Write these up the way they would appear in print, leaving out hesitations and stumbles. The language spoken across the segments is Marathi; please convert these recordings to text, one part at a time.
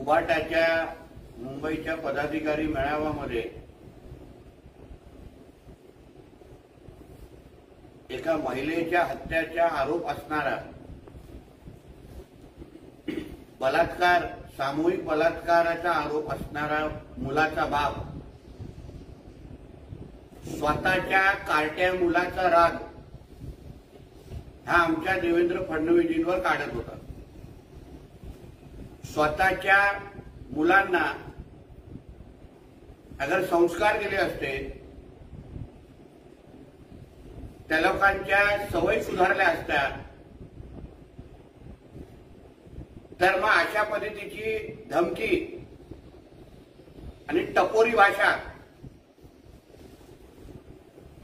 उभाटाच्या मुंबईच्या पदाधिकारी मेळाव्यामध्ये एका महिलेच्या हत्याचा आरोप असणारा बलात्कार, सामूहिक बलात्काराचा आरोप असणारा मुलाचा बाप स्वतःच्या कार्ट्या मुलाचा राग हा आमच्या देवेंद्र फडणवीसजींवर काढत होता। स्वतःच्या मुलांना अगर संस्कार केले असते, त्या लोकांच्या सवयी सुधारल्या असत्या, तर मग अशा पद्धतीची धमकी आणि टपोरी भाषा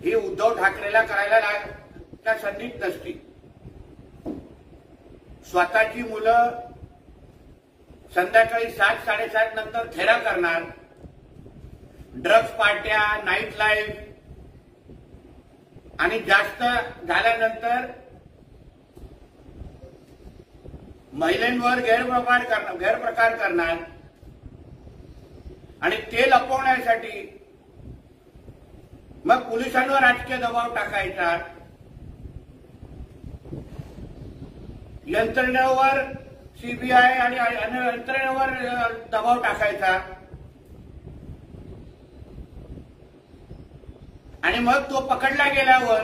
ही उद्धव ठाकरेला करायला संधीच नसती। स्वतःची मुलं संध्याकाळी 7-7:30 नंतर फेरा करणार, ड्रग्ज पार्ट्या, नाईट लाईफ आणि जास्त झाल्यानंतर महिलांवर गैरप्रकार करणार आणि ते लपवण्यासाठी मग पोलिसांवर राजकीय दबाव टाकायचा, यंत्रणेवर सीबीआय आणि यंत्रणेवर दबाव टाकायचा आणि मग तो पकडला गेल्यावर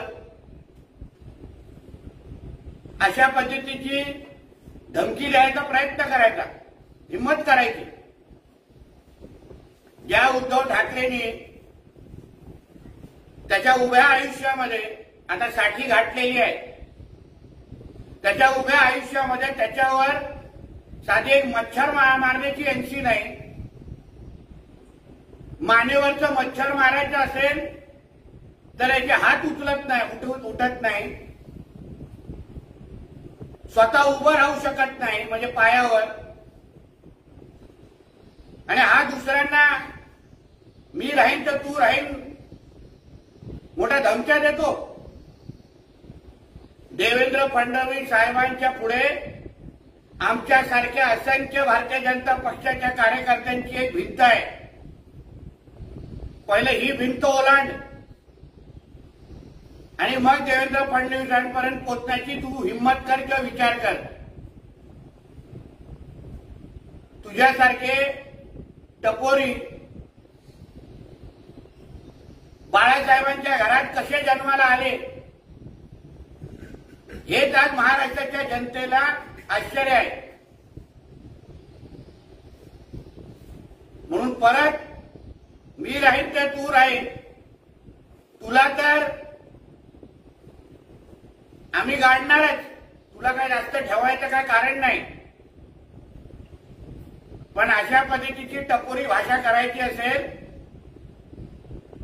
अशा पद्धतीची धमकी द्यायचा प्रयत्न करायचा, हिम्मत करायची। ज्या उद्धव ठाकरेंनी त्याच्या उभ्या आयुष्यामध्ये आता साठी गाठलेली आहे, त्याच्या उभ्या आयुष्यामध्ये त्याच्यावर साधी एक मच्छर मारण्याची एनसी नाही, मानेवरचं मच्छर मारायचं असेल तर याचे हात उचलत नाही, उठत नाही, स्वतः उभं राहू शकत नाही म्हणजे पायावर, आणि हा दुसऱ्यांना मी राहीन तर तू राहीन मोठ्या धमक्या देतो। देवेंद्र फडणवीस साहेबांच्या पुढे आमच्यासारख्या असंख्य भारतीय जनता पक्षाच्या कार्यकर्त्यांची एक भिंत आहे। पहिले ही भिंत ओलांड आणि मग देवेंद्र फडणवीसांपर्यंत पोहोचण्याची तू हिम्मत कर किंवा विचार कर। तुझ्यासारखे टपोरी बाळासाहेबांच्या घरात कसे जन्माला आले हेच आज महाराष्ट्राच्या जनतेला आश्चर्य आहे। म्हणून परत मी राहीन तर तू राहीन, तुला तर आम्ही गाडणारच, तुला काय जास्त ठेवायचं काय कारण नाही, पण अशा पद्धतीची टपोरी भाषा करायची असेल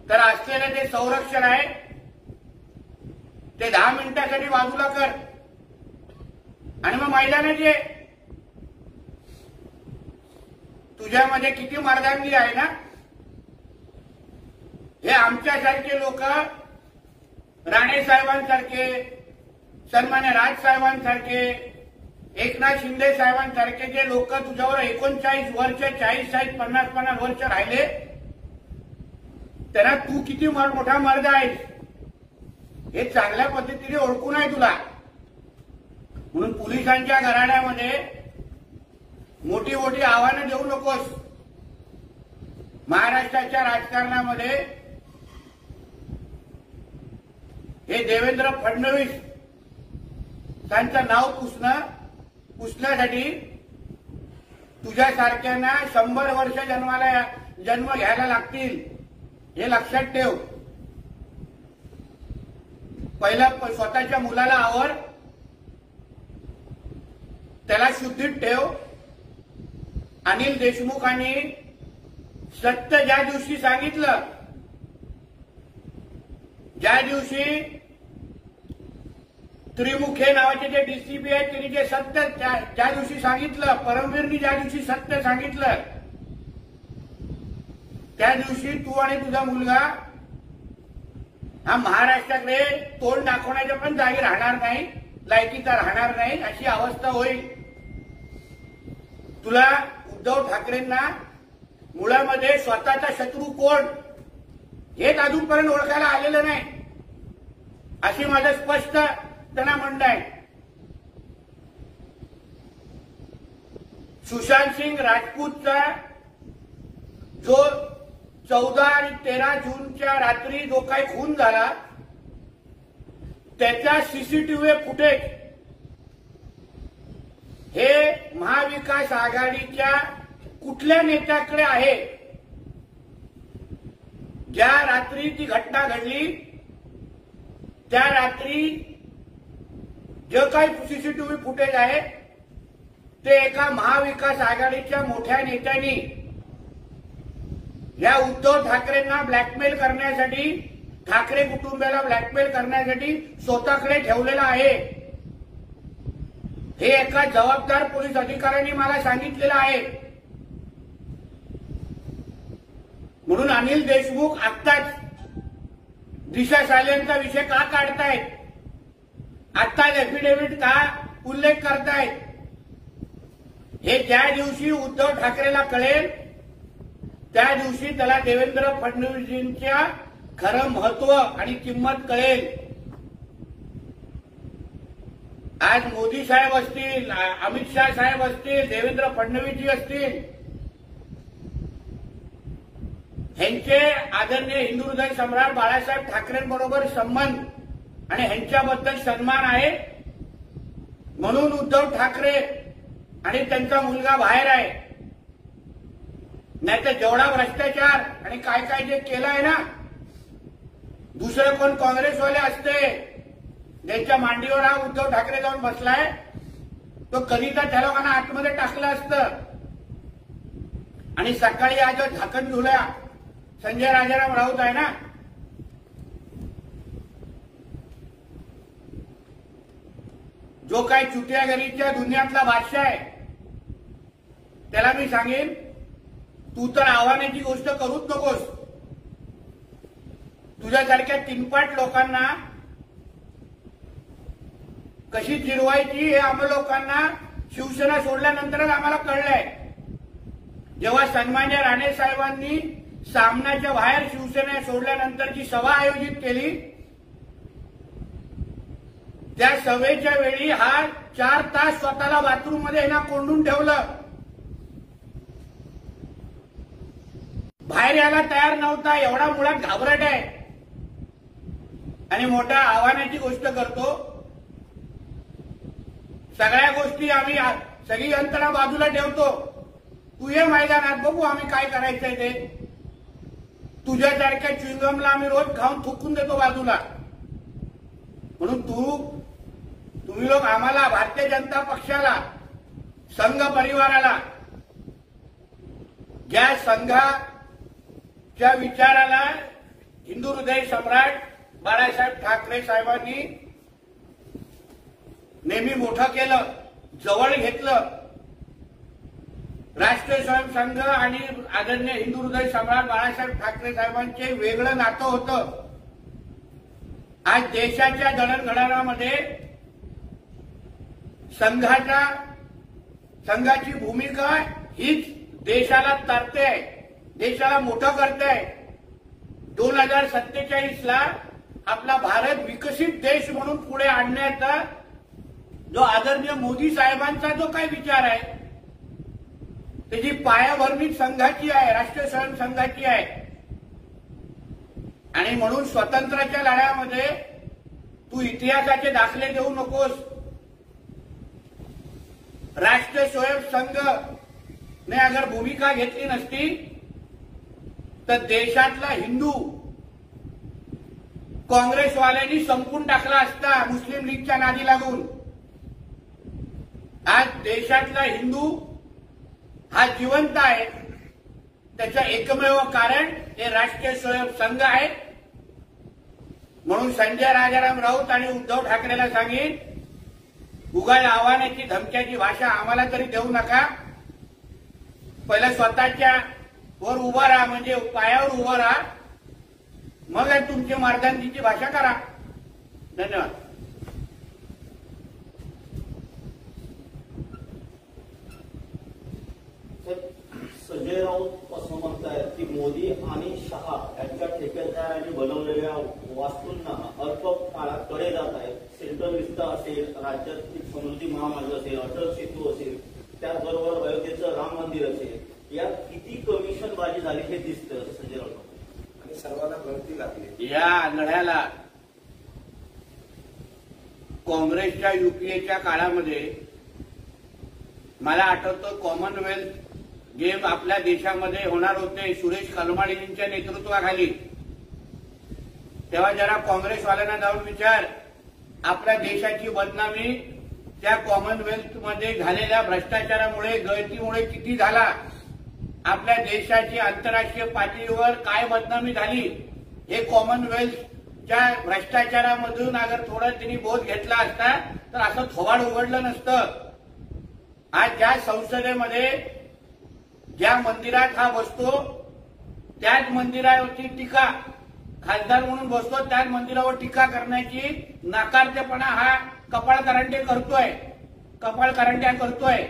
तर असलेलं जे संरक्षण आहे ते 10 मिनिटासाठी बाजूला कर आणि मग मैदानात ये। तुझ्यामध्ये किती मर्दांगी आहे ना, हे आमच्यासारखे लोक, राणे साहेबांसारखे, सन्मान्य राज साहेबांसारखे, एकनाथ शिंदे साहेबांसारखे जे लोक तुझ्यावर 39 वर्ष, 40, 50 वर्ष राहिले, त्यांना तू किती मोठा मर्द आहेस हे चांगल्या पद्धतीने ओळखून आहे तुला। म्हणून पोलिसांच्या घराण्यामध्ये मोठी मोठी आव्हानं देऊ नकोस। महाराष्ट्राच्या राजकारणामध्ये हे देवेंद्र फडणवीस त्यांचं नाव पुसण्यासाठी तुझ्यासारख्यांना 100 वर्ष जन्म घ्यायला लागतील हे लक्षात ठेव। पहिला स्वतःच्या मुलाला आवर, त्याला शुद्धीत ठेव। अनिल देशमुखांनी सत्य ज्या दिवशी सांगितलं, ज्या दिवशी त्रिमुखे नावाचे जे डीसीपी आहेत त्यांनी जे सत्य ज्या दिवशी सांगितलं, परमवीरनी ज्या दिवशी सत्य सांगितलं, त्या दिवशी तू आणि तुझा मुलगा हा महाराष्ट्राकडे तोंड दाखवण्याच्या पण जागी राहणार नाही, लायकीचा राहणार नाही, अशी अवस्था होईल। तुला उद्धव ठाकरेंना मुळामध्ये स्वतःचा शत्रू कोण हेच अजूनपर्यंत ओळखायला आलेलं नाही, अशी माझं स्पष्ट त्यांना म्हणणं आहे. सुशांत सिंग राजपूतचा जो 14 आणि 13 जूनच्या रात्री जो काही खून झाला त्याच्या सीसीटीव्ही फुटेज हे महाविकास आघाडीच्या कुठल्या नेत्याकडे आहे? ज्या रात्री ती घटना घडली त्या रात्री जे काही सीसीटीव्ही फुटेज आहे ते एका महाविकास आघाडीच्या मोठ्या नेत्यांनी या उद्धव ठाकरेंना ब्लॅकमेल करण्यासाठी, ठाकरे कुटुंबाला ब्लॅकमेल करण्यासाठी स्वतःकडे ठेवलेलं आहे. हे एका जबाबदार पोलीस अधिकाऱ्यांनी मला सांगितलेलं आहे. म्हणून अनिल देशमुख आत्ताच दिशा सालेंचा विषय का काढतायत, आत्ताच एफिडेव्हिट का उल्लेख करतायत? हे ज्या दिवशी उद्धव ठाकरेला कळेल त्या दिवशी त्याला देवेंद्र फडणवीसांच्या खरं महत्व आणि किंमत कळेल. आज मोदी साहेब असतील, अमित शाह साहेब असतील, देवेंद्र फडणवीसजी असतील, ह्यांचे आदरणीय हिंदू हृदय सम्राट बाळासाहेब ठाकरेंबरोबर संबंध आणि ह्यांच्याबद्दल सन्मान आहे. म्हणून उद्धव ठाकरे आणि त्यांचा मुलगा बाहेर आहे. नाहीतर जेवढा भ्रष्टाचार आणि काय काय जे केलं आहे ना, दुसरे कोण काँग्रेसवाले असते ज्यांच्या मांडीवर हा उद्धव ठाकरे जाऊन बसलाय तो कधीचा त्या लोकांना आतमध्ये टाकलं असतं. आणि सकाळी आज झाकण झुल्या संजय राजाराम राऊत आहे ना, जो काय चुटियागिरीच्या दुनियातला बादशाह आहे, त्याला मी सांगेन तू तर आव्हानाची गोष्ट करूच नकोस. तुझ्यासारख्या तीनपाट लोकांना कशी जिरवायची हे आम्हा लोकांना शिवसेना सोडल्यानंतरच आम्हाला कळलंय. जेव्हा सन्मान्य राणे साहेबांनी सामनाच्या बाहेर शिवसेना सोडल्यानंतरची सभा आयोजित केली त्या सभेच्या वेळी हा 4 तास स्वतःला बाथरूम मध्ये ना कोंडून ठेवलं, बाहेर यायला तयार नव्हता. एवढा मुळात घाबरट आहे आणि मोठ्या आव्हानाची गोष्ट करतो. सगळ्या गोष्टी आम्ही सगळी यंत्रणा बाजूला ठेवतो. तू ये मैदानात, बघू आम्ही काय करायचंय ते. तुझ्यासारख्या च्युइंगमला आम्ही रोज खाऊन थुकून देतो बाजूला. म्हणून तुम्ही लोक आम्हाला, भारतीय जनता पक्षाला, संघ परिवाराला, ज्या संघाच्या विचाराला हिंदू हृदय सम्राट बाळासाहेब ठाकरे साहेबांनी नेहमी मोठं केलं, जवळ घेतलं, राष्ट्रीय स्वयंसंघ आणि आदरणीय हिंदू हृदय सम्राट बाळासाहेब ठाकरे साहेबांचे वेगळं नातं होतं. आज देशाच्या जडणघडणामध्ये संघाची भूमिका हीच देशाला तरते, देशाला मोठं करते. 2047ला आपला भारत विकसित देश म्हणून पुढे आणण्याचा जो आदरणीय मोदी साहेबांचा जो काही विचार आहे त्याची पायाभरणी संघाची आहे, राष्ट्रीय स्वयंसंघाची आहे. आणि म्हणून स्वातंत्र्याच्या लढ्यामध्ये तू इतिहासाचे दाखले देऊ नकोस. राष्ट्रीय स्वयंसंघ ने अगर भूमिका घेतली नसती तर देशातला हिंदू काँग्रेसवाल्यांनी संपून टाकला असता मुस्लिम लीगच्या नादी लागून. आज देशातला हिंदू हा जिवंत आहे, त्याचं एकमेव कारण हे राष्ट्रीय स्वयंसंघ आहे. म्हणून संजय राजाराम राऊत आणि उद्धव ठाकरेला सांगेन, उगाच आव्हानाची धमक्याची भाषा आम्हाला तरी देऊ नका. पहिला स्वतःच्या वर उभा राहा, म्हणजे पायावर उभा राहा, मग तुमची मार्गांतीची भाषा करा. धन्यवाद. सर की मोदी आणि शहा यांच्या ठेकेदारांनी बनवलेल्या वास्तूंना अल्प काळात कडे जात आहे. सेंट्रल विस्ता असेल, राज्यातील समृद्धी महामार्ग असेल, अटल सेतू असेल, त्याचबरोबर अयोध्येचं राम मंदिर असेल, यात किती कमिशनबाजी झाली हे दिसतं असं संजय राऊत आणि सर्वांना गळती लागली. या आंधळ्याला काँग्रेसच्या युपीएच्या काळामध्ये मला आठवतं कॉमनवेल्थ गेम आपल्या देशामध्ये होणार होते सुरेश कलमाडींच्या नेतृत्वाखाली. तेव्हा जरा काँग्रेसवाल्यांना जाऊन विचार, आपल्या देशाची बदनामी त्या कॉमनवेल्थमध्ये झालेल्या भ्रष्टाचारामुळे, गळतीमुळे किती झाला, आपल्या देशाची आंतरराष्ट्रीय पातळीवर काय बदनामी झाली, हे कॉमनवेल्थच्या भ्रष्टाचारामधून अगर थोडं त्यांनी बोध घेतला असता तर असं थोबाड उघडलं नसतं. आज ज्या संसदेमध्ये ज्या मंदिरात हा बसतो त्याच मंदिरावरची टीका, खासदार म्हणून बसतो त्याच मंदिरावर टीका करण्याची नाकारतेपणा हा कपाळकरंडे करतोय.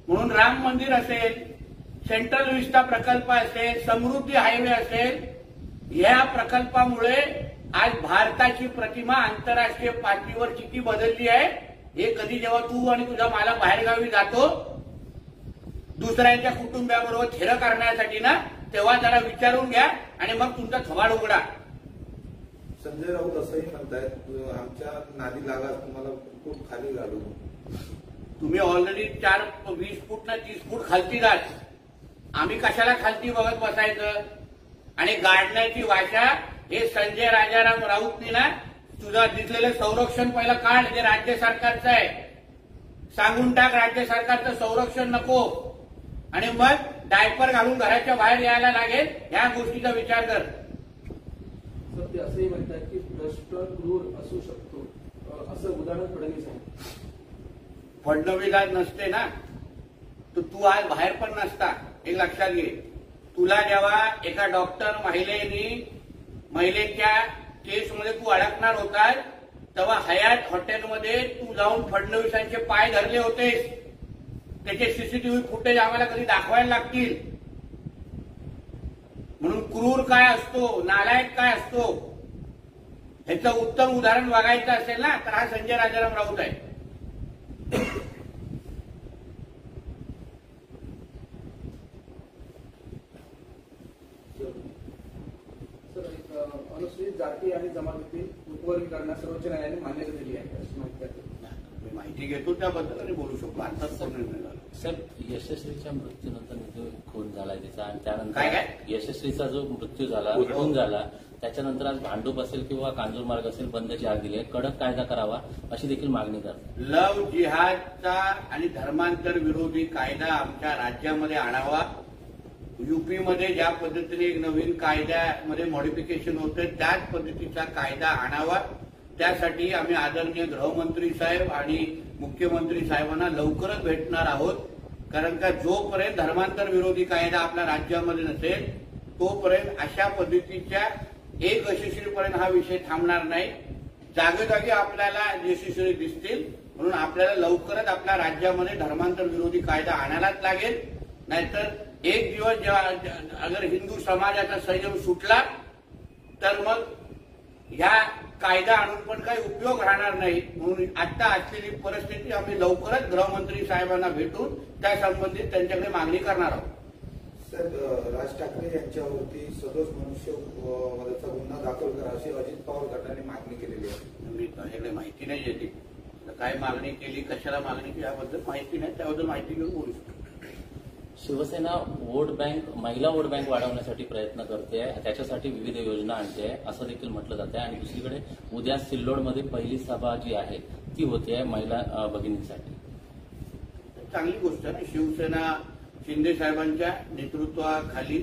म्हणून राम मंदिर असेल, सेंट्रल विस्टा प्रकल्प असेल, समृद्धी हायवे असेल, या प्रकल्पामुळे आज भारताची प्रतिमा आंतरराष्ट्रीय पातळीवर किती बदलली आहे हे कधी जेव्हा तू आणि तुझा मालक बाहेरगावी जातो दुसऱ्यांच्या कुटुंबाबरोबर थेरं करण्यासाठी ना, तेव्हा जरा विचारून घ्या आणि मग तुमचा थोबाड उघडा. संजय राऊत असंही म्हणतायत, आमच्या नादी लागा तुम्हाला खूप खाली घालू. तुम्ही ऑलरेडी 20 फूट ना 30 फूट खालती जात, आम्ही कशाला खालती बघत बसायचं. आणि गाडण्याची भाषा हे संजय राजाराम राऊतनी ना, तुझं दिसलेलं संरक्षण पहिलं काढ, जे राज्य सरकारचं आहे, सांगून टाक राज्य सरकारचं संरक्षण नको, आणि मग डायपर घालून घराच्या बाहेर यायला लागेल, ह्या गोष्टीचा विचार कर. सर, ते असंही म्हणतात की भ्रष्ट क्रूर असू शकतो, असं उदाहरण फडणवीस आहे. फडणवीस आज नसते ना तर तू आज बाहेर पण नसता, हे लक्षात घे. तुला जेव्हा एका डॉक्टर महिलेच्या केसमध्ये तू अडकणार होता तेव्हा हयात हॉटेलमध्ये तू जाऊन फडणवीसांचे पाय धरले होतेस. त्याचे सीसीटीव्ही फुटेज आम्हाला कधी दाखवायला लागतील. म्हणून क्रूर काय असतो, नालायक काय असतो, ह्याचं उत्तम उदाहरण बघायचं असेल ना तर हा संजय राजाराम राऊत आहे. अनुसूचित जाती आणि जमातीतील उपवर्गीकरणास सर्वोच्च न्यायालयाने मान्यता दिली आहे अशी माहिती आहे. मी माहिती घेतो त्याबद्दल आणि बोलू शकतो. आताच कोण निर्णय झाला. सर, यशस्वीच्या मृत्यूनंतर जो खून झाला तिचा आणि काय त्यानंतर यशस्वीचा जो मृत्यू झाला, खून झाला, त्याच्यानंतर आज भांडूप असेल किंवा कांजूरमार्ग असेल बंदची आग दिली आहे. कडक कायदा करावा अशी देखील मागणी करतात. लव जिहादचा आणि धर्मांतर विरोधी कायदा आमच्या राज्यामध्ये आणावा. युपीमध्ये ज्या पद्धतीने एक नवीन कायद्यामध्ये मॉडिफिकेशन होतं त्याच पद्धतीचा कायदा आणावा. त्यासाठी आम्ही आदरणीय गृहमंत्री साहेब आणि मुख्यमंत्री साहेबांना लवकरच भेटणार आहोत. कारण का जोपर्यंत धर्मांतर विरोधी कायदा आपल्या राज्यामध्ये नसेल तोपर्यंत अशा पद्धतीच्या एक यशस्वीपर्यंत हा विषय थांबणार नाही. जागोजागी आपल्याला यशस्वी दिसतील. म्हणून आपल्याला लवकरच आपल्या राज्यामध्ये धर्मांतर विरोधी कायदा आणायलाच लागेल. नाहीतर एक दिवस जेव्हा अगर हिंदू समाजाचा संयम सुटला तर मग ह्या कायदा आणून पण काही उपयोग राहणार नाही. म्हणून आता असलेली परिस्थिती आम्ही लवकरच गृहमंत्री साहेबांना भेटून त्या संबंधित त्यांच्याकडे मागणी करणार आहोत. साहेब, राज ठाकरे यांच्यावरती सदोष मनुष्यवधाचा गुन्हा दाखल करा अशी अजित पवार गटाने मागणी केलेली आहे. मी माझ्याकडे माहिती नाही येते, काय मागणी केली, कशाला मागणी केली याबद्दल माहिती नाही. त्याबद्दल माहिती घेऊन बोलू शकतो. शिवसेना वोट बँक, महिला वोट बँक वाढवण्यासाठी प्रयत्न करते, त्याच्यासाठी विविध योजना आणते असं देखील म्हटलं जाते. आणि दुसरीकडे उद्या सिल्लोडमध्ये पहिली सभा जी आहे ती होते महिला भगिनींसाठी. चांगली गोष्ट आहे. शिवसेना शिंदे साहेबांच्या नेतृत्वाखाली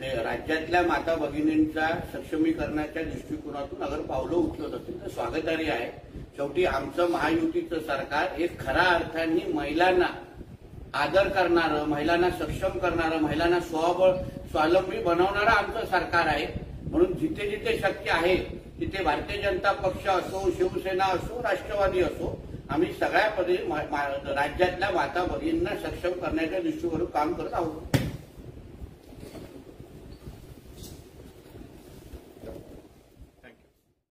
राज्यातल्या माता भगिनींच्या सक्षमीकरणाच्या दृष्टिकोनातून अगर पावलं उचलत असतील तर स्वागतार्ह आहे. शेवटी आमचं महायुतीचं सरकार हे खऱ्या अर्थाने महिलांना आदर करणारं, महिलांना सक्षम करणारं, महिलांना स्वावलंबी बनवणारं आमचं सरकार आहे. म्हणून जिथे जिथे शक्य आहे तिथे भारतीय जनता पक्ष असो, शिवसेना असो, राष्ट्रवादी असो, आम्ही सगळ्या राज्यातल्या माता भगिनींना सक्षम करण्याच्या दृष्टीकोनातून काम करत आहोत.